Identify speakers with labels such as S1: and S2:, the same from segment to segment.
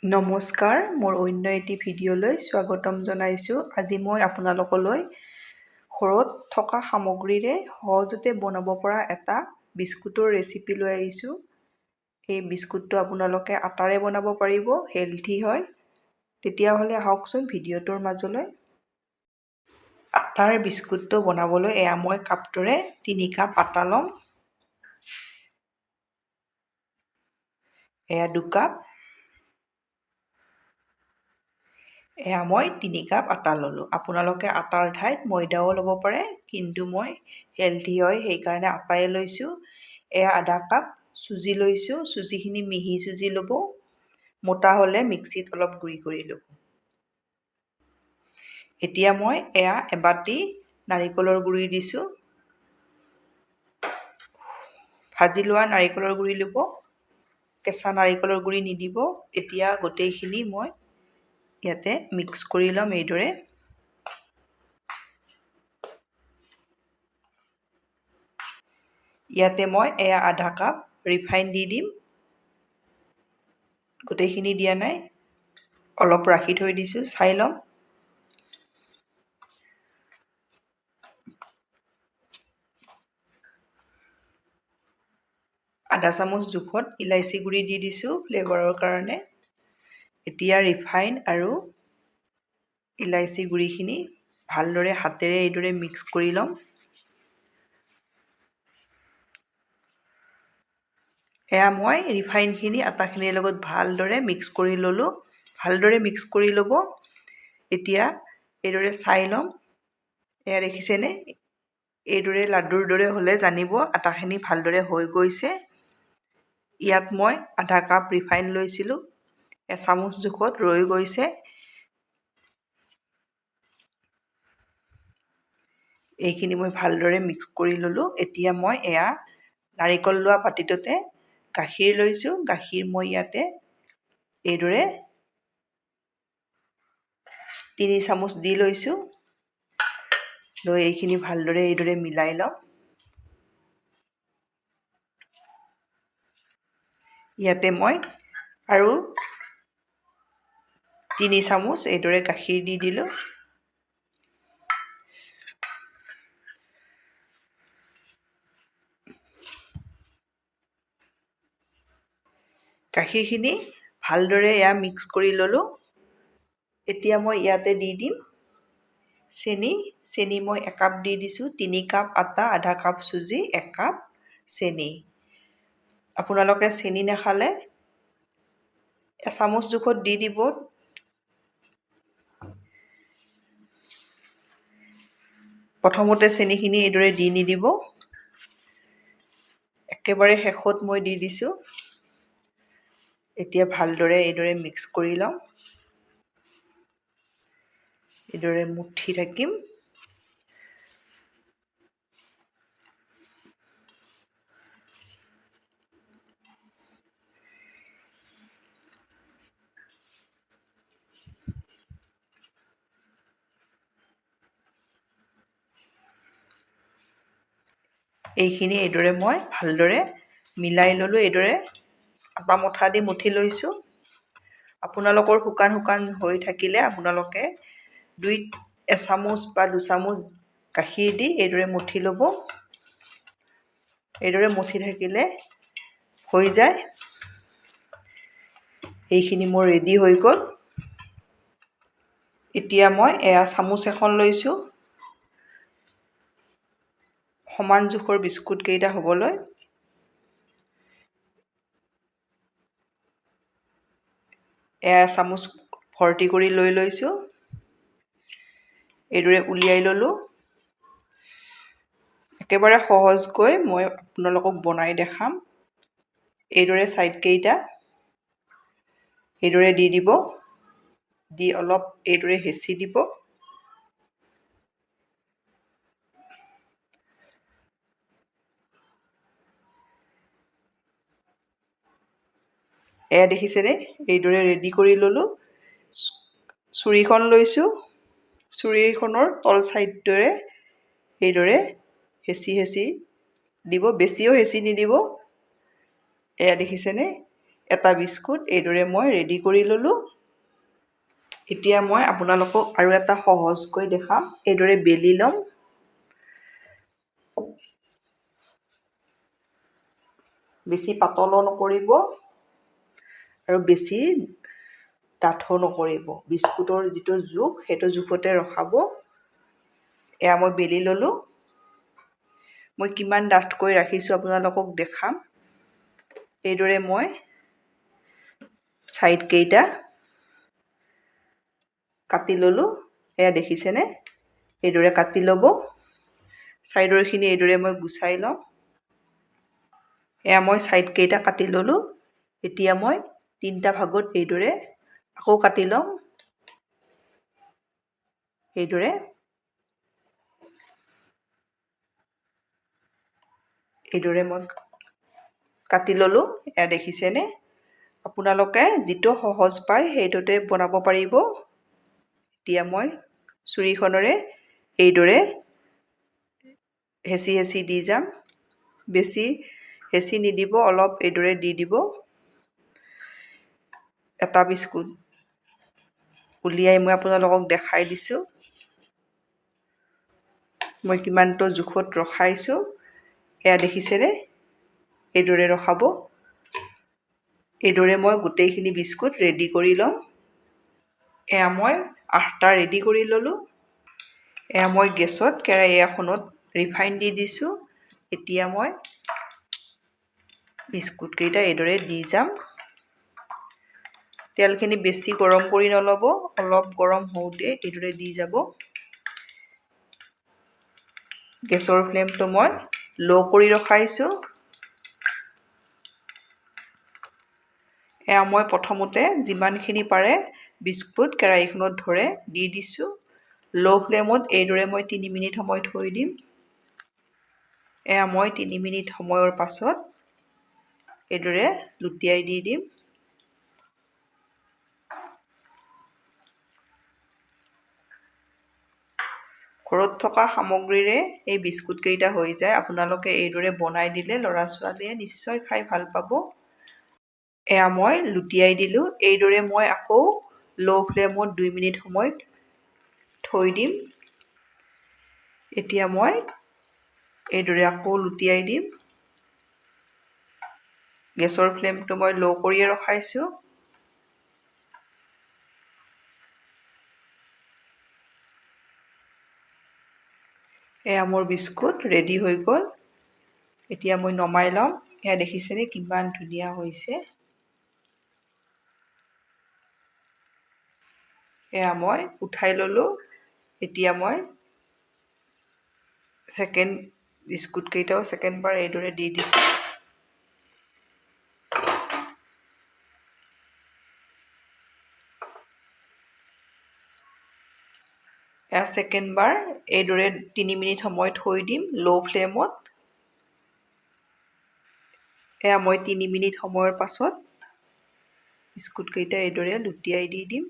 S1: নমস্কাৰ, মোৰ অন্য এটি ভিডিঅ'লৈ স্বাগতম জনাইছোঁ। আজি মই আপোনালোকলৈ ঘৰত থকা সামগ্ৰীৰে সহজতে বনাব পৰা এটা বিস্কুটৰ ৰেচিপি লৈ আহিছোঁ। এই বিস্কুটটো আপোনালোকে আটাৰে বনাব পাৰিব, হেল্থি হয়। তেতিয়াহ'লে আহকচোন ভিডিঅ'টোৰ মাজলৈ। আটাৰ বিস্কুটটো বনাবলৈ এয়া মই কাপটোৰে 3 কাপ আটা ল'ম। এয়া 2 কাপ। এয়া মই 3 কাপ আটা ল'লোঁ। আপোনালোকে আটাৰ ঠাইত ময়দাও ল'ব পাৰে, কিন্তু মই হেল্থি হয় সেইকাৰণে আটাই লৈছোঁ। এয়া আধা কাপ চুজি লৈছোঁ। চুজিখিনি মিহি চুজি ল'ব, মোটা হ'লে মিক্সিত অলপ গুড়ি কৰি ল'ব। এতিয়া মই এয়া এবাটি নাৰিকলৰ গুড়ি দিছোঁ। ভাজি লোৱা নাৰিকলৰ গুড়ি ল'ব, কেঁচা নাৰিকলৰ গুড়ি নিদিব। এতিয়া গোটেইখিনি মই ইয়াতে মিক্স কৰি ল'ম এইদৰে। ইয়াতে মই এয়া আধা কাপ ৰিফাইন দি দিম। গোটেইখিনি দিয়া নাই, অলপ ৰাখি থৈ দিছোঁ, চাই ল'ম। আধা চামুচ জোখত ইলাইচি গুড়ি দি দিছোঁ ফ্লেভাৰৰ কাৰণে। এতিয়া ৰিফাইন আৰু ইলাইচি গুড়িখিনি ভালদৰে হাতেৰে এইদৰে মিক্স কৰি ল'ম। এয়া মই ৰিফাইনখিনি আটাখিনিৰ লগত ভালদৰে মিক্স কৰি ল'লোঁ। ভালদৰে মিক্স কৰি ল'ব। এতিয়া এইদৰে চাই ল'ম। এয়া দেখিছেনে? এইদৰে লাডুৰ দৰে হ'লে জানিব আটাখিনি ভালদৰে হৈ গৈছে। ইয়াত মই আধা কাপ ৰিফাইন লৈছিলোঁ, এচামুচ জোখত ৰৈ গৈছে। এইখিনি মই ভালদৰে মিক্স কৰি ল'লোঁ। এতিয়া মই এয়া নাৰিকল লোৱা বাতিটোতে গাখীৰ লৈছোঁ। গাখীৰ মই ইয়াতে এইদৰে 3 চামুচ দি লৈছোঁ। লৈ এইখিনি ভালদৰে এইদৰে মিলাই লওঁ। ইয়াতে মই আৰু 3 চামুচ এইদৰে গাখীৰ দি দিলোঁ। গাখীৰখিনি ভালদৰে এয়া মিক্স কৰি ল'লোঁ। এতিয়া মই ইয়াতে দি দিম চেনি। চেনি মই 1 কাপ দি দিছোঁ। 3 কাপ আটা, আধা কাপ চুজি, 1 কাপ চেনি। আপোনালোকে চেনি নাখালে এচামুচ জোখত দি দিব। প্ৰথমতে চেনিখিনি এইদৰে দি নিদিব। একেবাৰে শেষত মই দি দিছোঁ। এতিয়া ভালদৰে এইদৰে মিক্স কৰি লওঁ। এইদৰে মুঠি থাকিম। এইখিনি এইদৰে মই ভালদৰে মিলাই ল'লোঁ। এইদৰে আটা মঠা দি মুঠি লৈছোঁ। আপোনালোকৰ শুকান শুকান হৈ থাকিলে আপোনালোকে এচামুচ বা 2 চামুচ গাখীৰ দি এইদৰে মুঠি ল'ব। এইদৰে মুঠি থাকিলে হৈ যায়। এইখিনি মোৰ ৰেডি হৈ গ'ল। এতিয়া মই এয়া চামুচ এখন লৈছোঁ সমান জোখৰ বিস্কুট কেইটা হ'বলৈ। এয়া চামুচ ভৰ্তি কৰি লৈ লৈছোঁ। এইদৰে উলিয়াই ল'লোঁ। একেবাৰে সহজকৈ মই আপোনালোকক বনাই দেখাম। এইদৰে ছাইডকেইটা এইদৰে দি দিব। দি অলপ এইদৰে হেঁচি দিব। এয়া দেখিছেনে? এইদৰে ৰেডি কৰি ল'লোঁ। চুৰিখন লৈছোঁ। চুৰিখনৰ তল ছাইডটোৰে এইদৰে হেঁচি হেঁচি দিব। বেছিও হেঁচি নিদিব। এয়া দেখিছেনে? এটা বিস্কুট এইদৰে মই ৰেডি কৰি ল'লোঁ। এতিয়া মই আপোনালোকক আৰু এটা সহজকৈ দেখাম। এইদৰে বেলি ল'ম। বেছি পাতলো নকৰিব আৰু বেছি ডাঠো নকৰিব। বিস্কুটৰ যিটো জোখ সেইটো জোখতে ৰখাব। এয়া মই বেলি ল'লোঁ। মই কিমান ডাঠকৈ ৰাখিছোঁ আপোনালোকক দেখাম। এইদৰে মই ছাইডকেইটা কাটি ল'লোঁ। এয়া দেখিছেনে? এইদৰে কাটি ল'ব। ছাইডৰখিনি এইদৰে মই গুচাই ল'ম। এয়া মই ছাইডকেইটা কাটি ল'লোঁ। এতিয়া মই 3টা ভাগত এইদৰে আকৌ কাটি ল'ম। এইদৰে মই কাটি ল'লোঁ। এয়া দেখিছেনে? আপোনালোকে যিটো সহজ পায় সেইটোতে বনাব পাৰিব। এতিয়া মই ছুৰীখনেৰে এইদৰে হেঁচি হেঁচি দি যাম। বেছি হেঁচি নিদিব, অলপ এইদৰে দি দিব। এটা বিস্কুট উলিয়াই মই আপোনালোকক দেখাই দিছোঁ। মই কিমানটো জোখত ৰখাইছোঁ এয়া দেখিছেনে? এইদৰে ৰখাব। এইদৰে মই গোটেইখিনি বিস্কুট ৰেডি কৰি ল'ম। এয়া মই 8টা ৰেডি কৰি ল'লোঁ। এয়া মই গেছত কেৰাহী এখনত ৰিফাইন দি দিছোঁ। এতিয়া মই বিস্কুটকেইটা এইদৰে দি যাম। তেলখিনি বেছি গৰম কৰি নল'ব, অলপ গৰম হওঁতে এইদৰে দি যাব। গেছৰ ফ্লেমটো মই ল' কৰি ৰখাইছোঁ। এয়া মই প্ৰথমতে যিমানখিনি পাৰে বিস্কুট কেৰাহীখনত ধৰে দি দিছোঁ। ল' ফ্লেমত এইদৰে মই 3 মিনিট সময় থৈ দিম। এয়া মই 3 মিনিট সময়ৰ পাছত এইদৰে লুটিয়াই দি দিম। ঘৰত থকা সামগ্ৰীৰে এই বিস্কুটকেইটা হৈ যায়। আপোনালোকে এইদৰে বনাই দিলে ল'ৰা-ছোৱালীয়ে নিশ্চয় খাই ভাল পাব। এয়া মই লুটিয়াই দিলোঁ। এইদৰে মই আকৌ ল' ফ্লেমত 2 মিনিট সময় থৈ দিম। এতিয়া মই এইদৰে আকৌ লুটিয়াই দিম। গেছৰ ফ্লেমটো মই ল' কৰিয়ে ৰখাইছোঁ। এয়া মোৰ বিস্কুট ৰেডি হৈ গ'ল। এতিয়া মই নমাই ল'ম। এয়া দেখিছেনে কিমান ধুনীয়া হৈছে। এয়া মই উঠাই ল'লোঁ। এতিয়া মই ছেকেণ্ড বিস্কুটকেইটাও ছেকেণ্ডবাৰ এইদৰে দি দিছোঁ। এয়া ছেকেণ্ডবাৰ এইদৰে 3 মিনিট সময় থৈ দিম ল' ফ্লেমত। এয়া মই 3 মিনিট সময়ৰ পাছত বিস্কুটকেইটা এইদৰে লুটিয়াই দি দিম।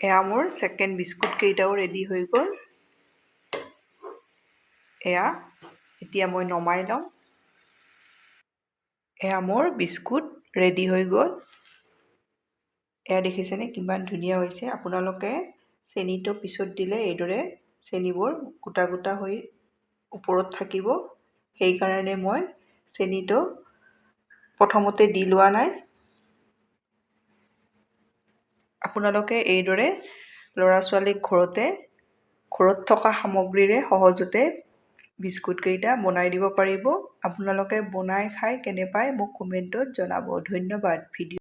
S1: এয়া মোৰ ছেকেণ্ড বিস্কুটকেইটাও ৰেডি হৈ গ'ল। এয়া এতিয়া মই নমাই ল'ম। এয়া মোৰ বিস্কুট ৰেডি হৈ গ'ল। এয়া দেখিছেনে কিমান ধুনীয়া হৈছে। আপোনালোকে চেনিটো পিছত দিলে এইদৰে চেনিবোৰ গোটা গোটা হৈ ওপৰত থাকিব। সেইকাৰণে মই চেনিটো প্ৰথমতে দি লোৱা নাই। আপোনালোকে এইদৰে ল'ৰা-ছোৱালীক ঘৰত থকা সামগ্ৰীৰে সহজতে বিস্কুটকেইটা বনাই দিব পাৰিব। আপোনালোকে বনাই খাই কেনে পায় মোক কমেণ্টত জনাব। ধন্যবাদ। ভিডিঅ'